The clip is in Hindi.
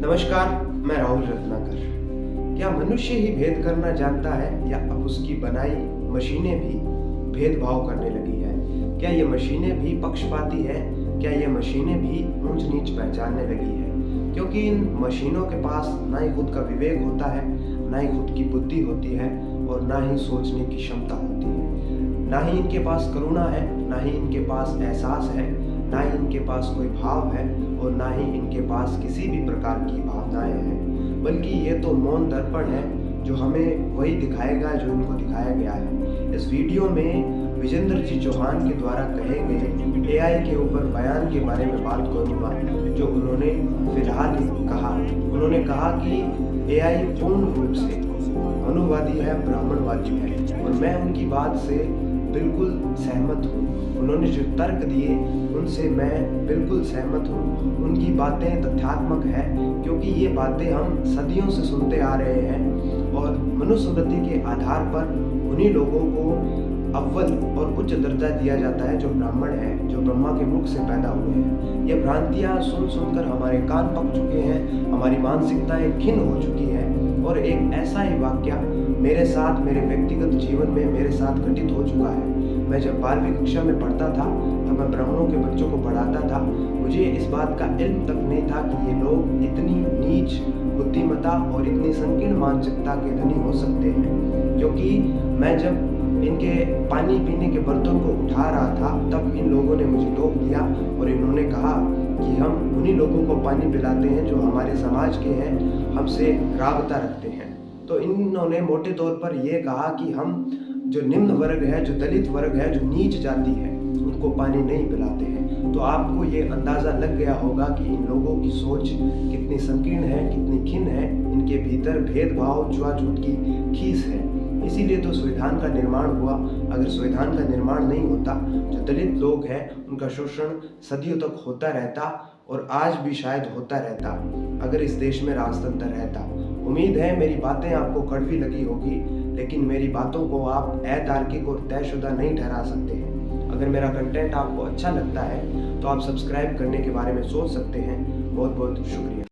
नमस्कार, मैं राहुल रत्नाकर। क्या मनुष्य ही भेद करना जानता है या अब उसकी बनाई मशीनें भी भेदभाव करने लगी है? क्या ये मशीनें भी पक्षपाती है? क्या ये मशीनें भी ऊंच नीच पहचानने लगी है? क्योंकि इन मशीनों के पास ना ही खुद का विवेक होता है, ना ही खुद की बुद्धि होती है और ना ही सोचने की क्षमता होती है। ना ही इनके पास करुणा है, ना ही इनके पास एहसास है, ना ही इनके पास कोई भाव है और ना ही इनके पास किसी भी प्रकार की भावनाएं हैं, बल्कि ये तो मौन दर्पण है जो हमें वही दिखाएगा जो इनको दिखाया गया है। इस वीडियो में विजेंद्र जी चौहान के द्वारा कहे गए एआई के ऊपर बयान के बारे में बात करूंगा जो उन्होंने फिलहाल ही कहा। उन्होंने कहा कि एआई पूर्ण रूप से मनुवादी है, ब्राह्मणवादी है और मैं उनकी बात से बिल्कुल सहमत हूँ। उन्होंने जो तर्क दिए उनसे मैं बिल्कुल सहमत हूँ। उनकी बातें तथ्यात्मक है क्योंकि ये बातें हम सदियों से सुनते आ रहे हैं और मनुस्मृति के आधार पर उन्हीं लोगों को अव्वल और उच्च दर्जा दिया जाता है जो ब्राह्मण है, जो ब्रह्मा के मुख से पैदा हुए हैं। ये भ्रांतियाँ सुन सुनकर हमारे कान पक चुके हैं, हमारी मानसिकताएं खिन्न हो चुकी है और एक ऐसा ही वाक्य मेरे साथ, मेरे व्यक्तिगत जीवन में मेरे साथ घटित हो चुका है। मैं जब 12वीं कक्षा में पढ़ता था तब मैं ब्राह्मणों के बच्चों को पढ़ाता था। मुझे इस बात का इल्म तक नहीं था कि ये लोग इतनी नीच बुद्धिमत्ता और इतनी संकीर्ण मानसिकता के धनी हो सकते हैं, क्योंकि मैं जब इनके पानी पीने के बर्तन को उठा रहा था तब इन लोगों ने मुझे टोक दिया और इन्होंने कहा कि हम उन्हीं लोगों को पानी पिलाते हैं जो हमारे समाज के हैं, हमसे राबता रखते हैं। तो इन्होंने मोटे तौर पर यह कहा कि हम जो निम्न वर्ग है, जो दलित वर्ग है, जो नीच जाति है, उनको पानी नहीं पिलाते हैं। तो आपको ये अंदाज़ा लग गया होगा कि इन लोगों की सोच कितनी संकीर्ण है, कितनी खिन्न है, इनके भीतर भेदभाव, छुआछूत की खीस है। इसीलिए तो संविधान का निर्माण हुआ। अगर संविधान का निर्माण नहीं होता, जो दलित लोग हैं उनका शोषण सदियों तक होता रहता और आज भी शायद होता रहता अगर इस देश में राजतंत्र रहता। उम्मीद है मेरी बातें आपको कड़वी लगी होगी, लेकिन मेरी बातों को आप अतार्किक और तयशुदा नहीं ठहरा सकते हैं। अगर मेरा कंटेंट आपको अच्छा लगता है तो आप सब्सक्राइब करने के बारे में सोच सकते हैं। बहुत बहुत शुक्रिया।